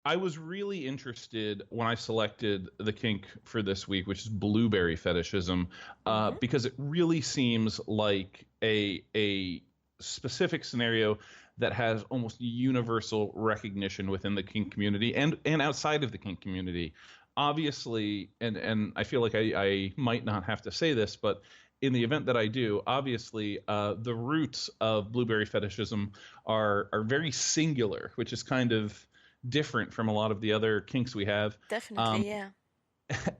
I was really interested when I selected the kink for this week, which is blueberry fetishism, Hmm. because it really seems like a specific scenario that has almost universal recognition within the kink community and outside of the kink community. Obviously, and I feel like I might not have to say this, but in the event that I do, obviously, the roots of blueberry fetishism are very singular, which is kind of different from a lot of the other kinks we have. Um, Definitely, yeah.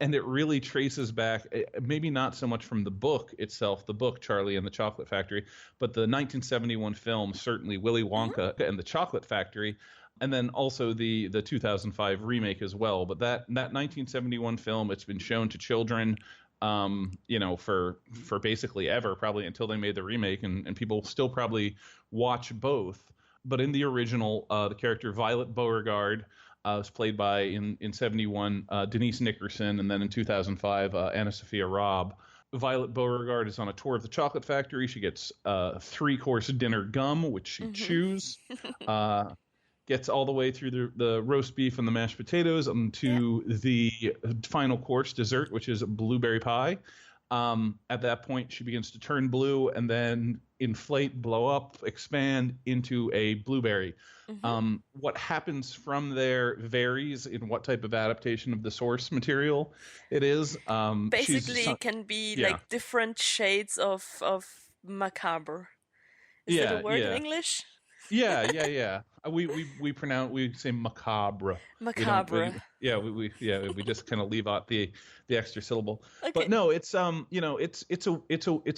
and it really traces back, maybe not so much from the book itself, the book Charlie and the Chocolate Factory, but the 1971 film, certainly Willy Hmm. Wonka and the Chocolate Factory, and then also the 2005 remake as well. But that 1971 film, it's been shown to children, for basically ever, probably until they made the remake, and people still probably watch both. But in the original, the character Violet Beauregard was played by in 71 Denise Nickerson, and then in 2005 Anna Sophia Robb. Violet Beauregard is on a tour of the chocolate factory. She gets three-course dinner gum, which she Hmm. chews. Uh, Gets all the way through the roast beef and the mashed potatoes Yeah. to the final course dessert, which is blueberry pie. At that point, she begins to turn blue and then inflate, blow up, expand into a blueberry. Hmm. What happens from there varies in what type of adaptation of the source material it is. Basically, it can be Yeah, like different shades of macabre. Is that a yeah, word in yeah. English? Yeah. We say macabre. We don't. Macabre. Yeah, we just kind of leave out the extra syllable. But Okay. no, it's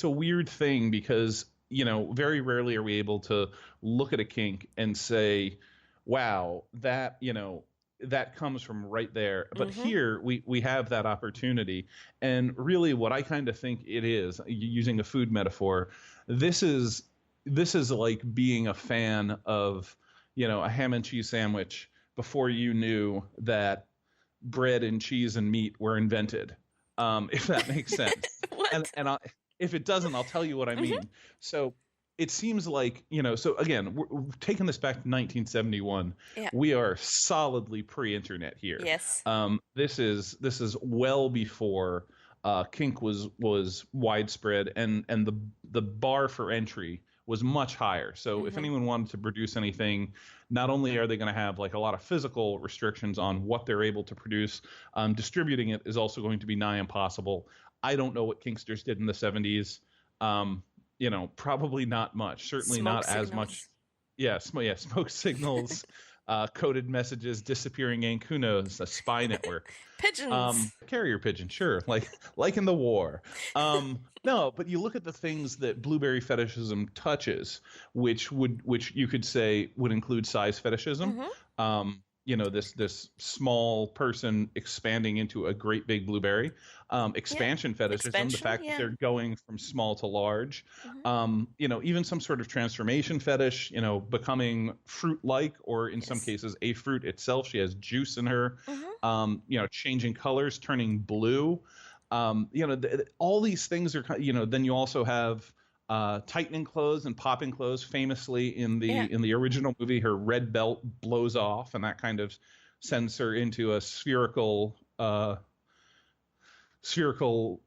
a weird thing because very rarely are we able to look at a kink and say, wow, that comes from right there. But Hmm. here we have that opportunity, and really, what I kind of think it is, using a food metaphor, this is this is like being a fan of, a ham and cheese sandwich before you knew that bread and cheese and meat were invented, if that makes sense. And What? if it doesn't, I'll tell you what I Hmm. mean. So it seems like, so again, we're taking this back to 1971. Yeah. We are solidly pre-internet here. Yes. This is well before kink was widespread, and the bar for entry was much higher. So if Hmm. anyone wanted to produce anything, not only are they going to have like a lot of physical restrictions on what they're able to produce, distributing it is also going to be nigh impossible. I don't know what Kinksters did in the 70s. Probably not much. Certainly Smoke not as much. signals. Yeah, smoke signals, coded messages, disappearing ink. Who knows? A spy network. Pigeons. Carrier pigeon, sure, like in the war. No, but you look at the things that blueberry fetishism touches, which you could say would include size fetishism. Hmm. This small person expanding into a great big blueberry. Yeah. Expansion fetishism, the Expansion. fact that Yeah. they're going from small to large. Hmm. Even some sort of transformation fetish, becoming fruit-like, or in some Yes. cases, a fruit itself. She has juice in her. Hmm. Changing colors, turning blue. All these things are, then you also have tightening clothes and popping clothes. Famously, in Yeah. the original movie, her red belt blows off, and that kind of sends her into a spherical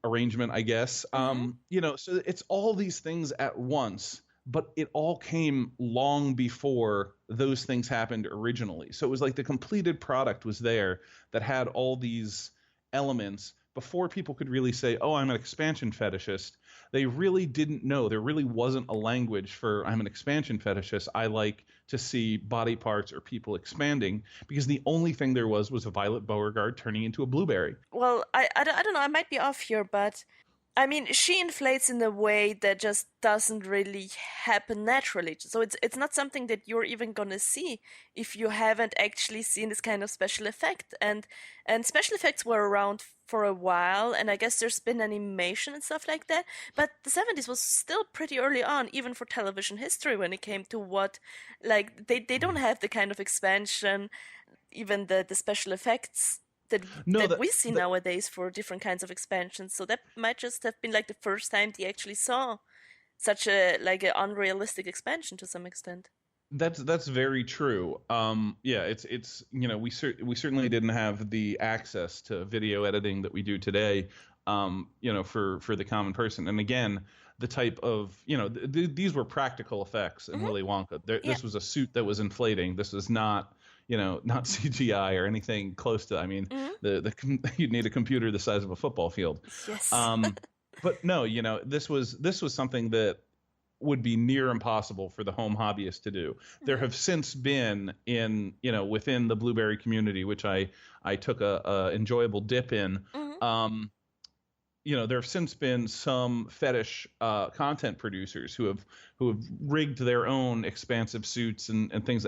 arrangement, I guess. Hmm. So it's all these things at once, but it all came long before those things happened originally. So it was like the completed product was there that had all these elements before people could really say, "Oh, I'm an expansion fetishist." They really didn't know. There really wasn't a language for "I'm an expansion fetishist. I like to see body parts or people expanding," because the only thing there was a Violet Beauregard turning into a blueberry. Well, I don't know. I might be off here, but I mean, she inflates in a way that just doesn't really happen naturally. So it's not something that you're even gonna see if you haven't actually seen this kind of special effect. And special effects were around for a while, and I guess there's been animation and stuff like that. But the 70s was still pretty early on, even for television history, when it came to what, like, they don't have the kind of expansion, even the special effects that No, that we see nowadays for different kinds of expansions. So that might just have been like the first time they actually saw such a like an unrealistic expansion to some extent. That's very true. Yeah, it's we certainly didn't have the access to video editing that we do today. For the common person. And again, the type of these were practical effects in Hmm. Willy Wonka. Yeah. This was a suit that was inflating. This was not not CGI or anything close to. I mean, Hmm. you'd need a computer the size of a football field. Yes. Um, but no, this was something that would be near impossible for the home hobbyist to do. There Hmm. have since been within the blueberry community, which I took a enjoyable dip in. Hmm. There have since been some fetish content producers who have rigged their own expansive suits and things,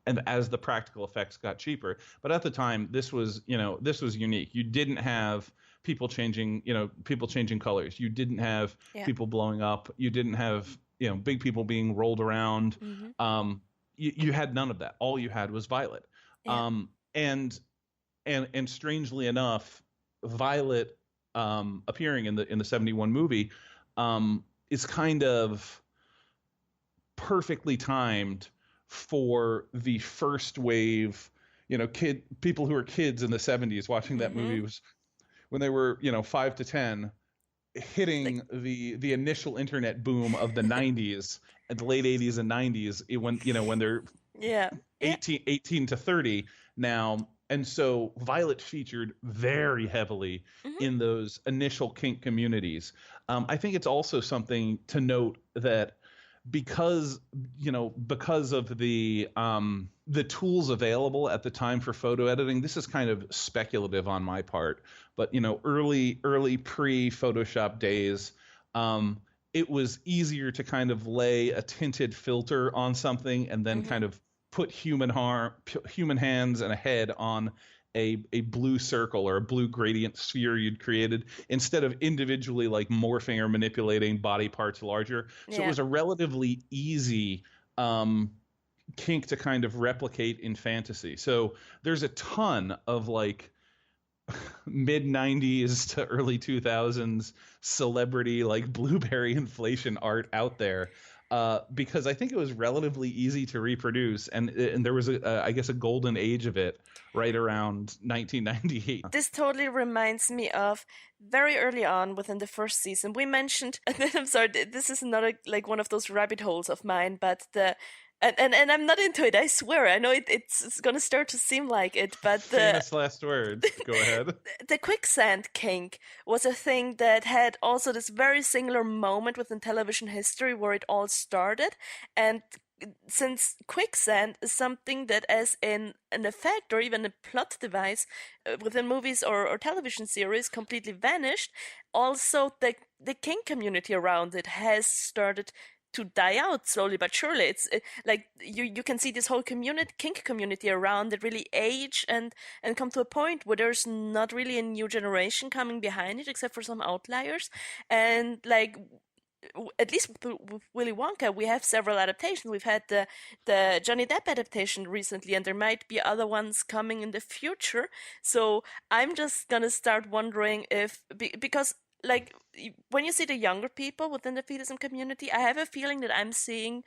and as the practical effects got cheaper. But at the time, this was unique. You didn't have people changing colors. You didn't have Yeah. people blowing up. You didn't have big people being rolled around. Hmm. You had none of that. All you had was Violet. Yeah. Um, and strangely enough, Violet appearing in the 71 movie is kind of perfectly timed for the first wave. People who were kids in the 70s watching that Hmm. movie was when they were 5 to 10, Like, hitting the initial internet boom of the 90s and the late 80s and 90s, when they're yeah. Yeah. 18 to 30 now. And so Violet featured very heavily Hmm. in those initial kink communities. I think it's also something to note that because because of the tools available at the time for photo editing, this is kind of speculative on my part, but early pre Photoshop days, it was easier to kind of lay a tinted filter on something and then Hmm. kind of put human hands and a head on a blue circle or a blue gradient sphere you'd created, instead of individually like morphing or manipulating body parts larger. So it Yeah. was a relatively easy um, kink to kind of replicate in fantasy. So there's a ton of like mid 90s to early 2000s celebrity like blueberry inflation art out there, because I think it was relatively easy to reproduce, and there was I guess a golden age of it right around 1998. This totally reminds me of very early on within the first season. We mentioned, I'm sorry, this is not like one of those rabbit holes of mine, but and I'm not into it. I swear. I know it's gonna start to seem like it, but the Famous last words. Go ahead. the quicksand kink was a thing that had also this very singular moment within television history where it all started. And since quicksand is something that, as in an effect or even a plot device within movies or television series, completely vanished, also the kink community around it has started to die out slowly but surely. It's like you can see this whole kink community around it really age and come to a point where there's not really a new generation coming behind it except for some outliers. And like at least with Willy Wonka, we have several adaptations. We've had the Johnny Depp adaptation recently, and there might be other ones coming in the future. So I'm just gonna start wondering if because like when you see the younger people within the Feedism community, I have a feeling that I'm seeing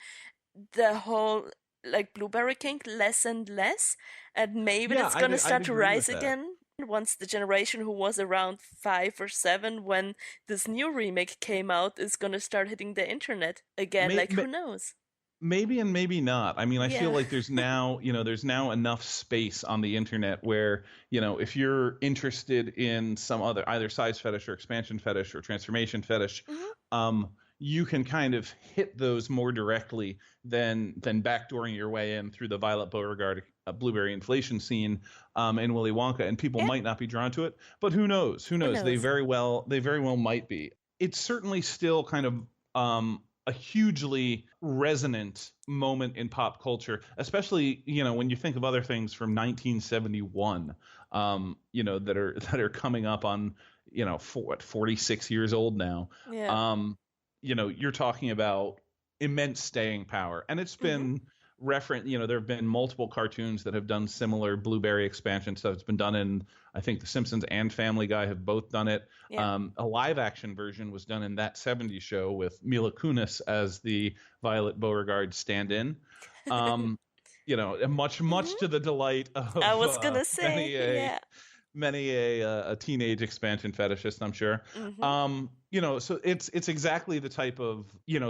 the whole like blueberry kink less and less, and maybe Yeah, that's I'd gonna I'd start to agree rise with that. again once the generation who was around 5 or 7 when this new remake came out is gonna start hitting the internet again. May, Like, who knows? Maybe and maybe not. I mean, I feel Yeah. like there's now enough space on the internet where, if you're interested in some other either size fetish or expansion fetish or transformation fetish, Hmm. um, you can kind of hit those more directly than backdooring your way in through the Violet Beauregard blueberry inflation scene in Willy Wonka, and people Yeah. might not be drawn to it, but who knows? Who Who knows? knows? They very well might be. It's certainly still kind of a hugely resonant moment in pop culture, especially when you think of other things from 1971, that are coming up on 46 years old now. Yeah. You're talking about immense staying power, and it's Hmm. been there have been multiple cartoons that have done similar blueberry expansion stuff. It's been done in, I think, The Simpsons and Family Guy have both done it. Yeah. A live action version was done in That 70s Show with Mila Kunis as the Violet Beauregarde stand-in. Much to the delight of I was gonna say, yeah. many a teenage expansion fetishist, I'm sure. So it's exactly the type of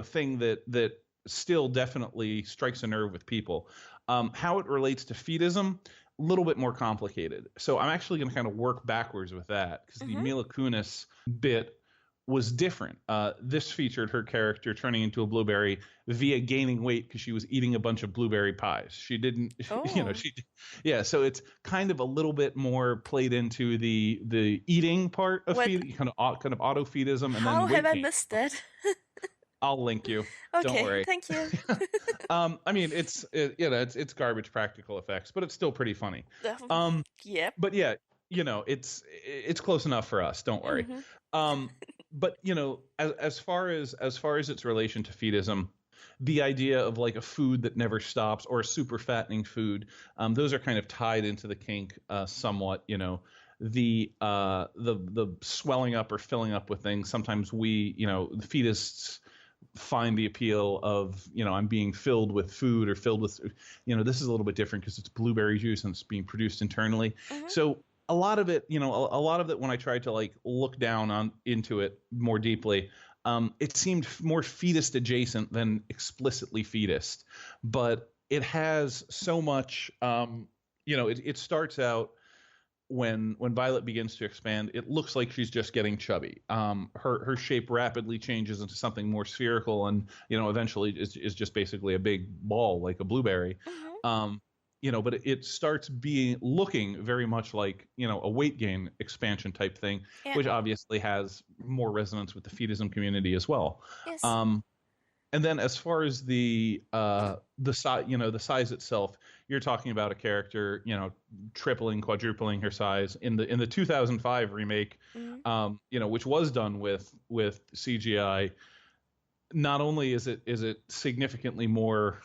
thing that still definitely strikes a nerve with people. How it relates to Feedism, a little bit more complicated. So I'm actually going to kind of work backwards with that, because the Mila Kunis bit was different. This featured her character turning into a blueberry via gaining weight because she was eating a bunch of blueberry pies. She didn't, so it's kind of a little bit more played into the eating part of kind of auto Feedism. And how then have I missed that? I'll link you. Okay, don't worry. Thank you. I mean, it's garbage practical effects, but it's still pretty funny. Yeah. But yeah, it's close enough for us. Don't worry. But as far as its relation to Feedism, the idea of like a food that never stops or a super fattening food, those are kind of tied into the kink somewhat. The swelling up or filling up with things. Sometimes the fetusists find the appeal of I'm being filled with food or filled with this is a little bit different because it's blueberry juice and it's being produced internally. So a lot of it when I tried to like look down into it more deeply, it seemed more fetist adjacent than explicitly fetist, but it has so much it starts out when Violet begins to expand, it looks like she's just getting chubby. Her shape rapidly changes into something more spherical, and eventually is just basically a big ball like a blueberry. But it starts looking very much like a weight gain expansion type thing, which obviously has more resonance with the Feedism community as well. Yes. And then as far as the size itself, you're talking about a character, tripling, quadrupling her size in the 2005 remake, which was done with CGI. Not only is it significantly more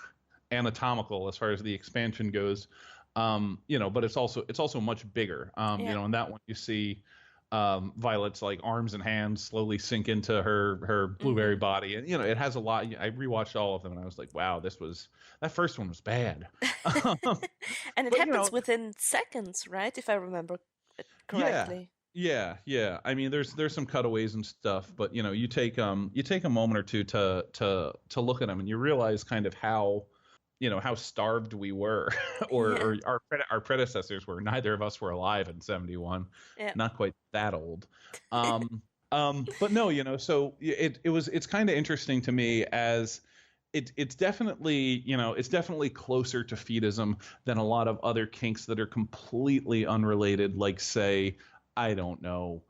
anatomical as far as the expansion goes, but it's also much bigger. In that one you see Violet's like arms and hands slowly sink into her blueberry body, and it has a lot. I rewatched all of them and I was like, wow, that first one was bad. And it happens within seconds, right? If I remember it correctly. Yeah. I mean, there's some cutaways and stuff, but you take a moment or two to look at them and you realize kind of how starved we were, or our predecessors were. Neither of us were alive in 71. Not quite that old. But no, so it's kind of interesting to me as it's definitely closer to Feedism than a lot of other kinks that are completely unrelated, like say, I don't know.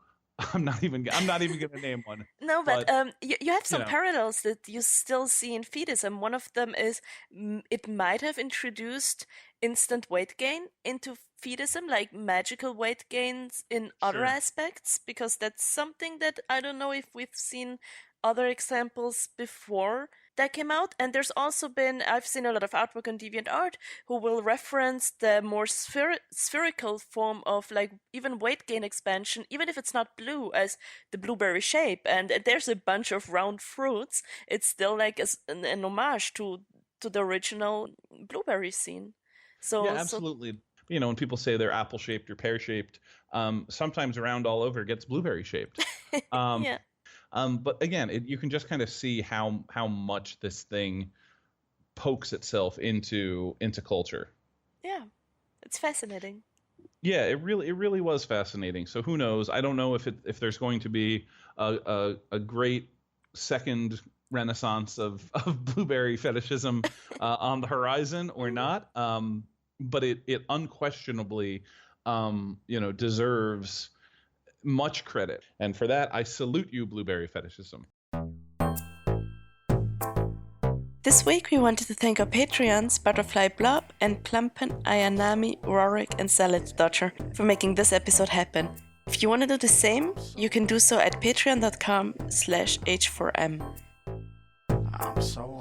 I'm not even going to name one. No, but you have some parallels that you still see in Feedism. One of them is it might have introduced instant weight gain into Feedism, like magical weight gains in other aspects, because that's something that I don't know if we've seen other examples before that came out. And there's also I've seen a lot of artwork on DeviantArt who will reference the more spherical form of like even weight gain expansion, even if it's not blue, as the blueberry shape. And there's a bunch of round fruits. It's still like an homage to the original blueberry scene. So yeah, absolutely. When people say they're apple shaped or pear shaped, sometimes round all over gets blueberry shaped. Yeah. But again, you can just kind of see how much this thing pokes itself into culture. Yeah, it's fascinating. Yeah, it really was fascinating. So who knows? I don't know if there's going to be a great second renaissance of blueberry fetishism on the horizon or not. But it unquestionably deserves much credit, and for that I salute you, blueberry fetishism. This week we wanted to thank our Patreons Butterfly Blob and Plumpen, Ayanami, Rorik and Salad Dodger for making this episode happen. If you want to do the same, you can do so at patreon.com/h4m. I'm so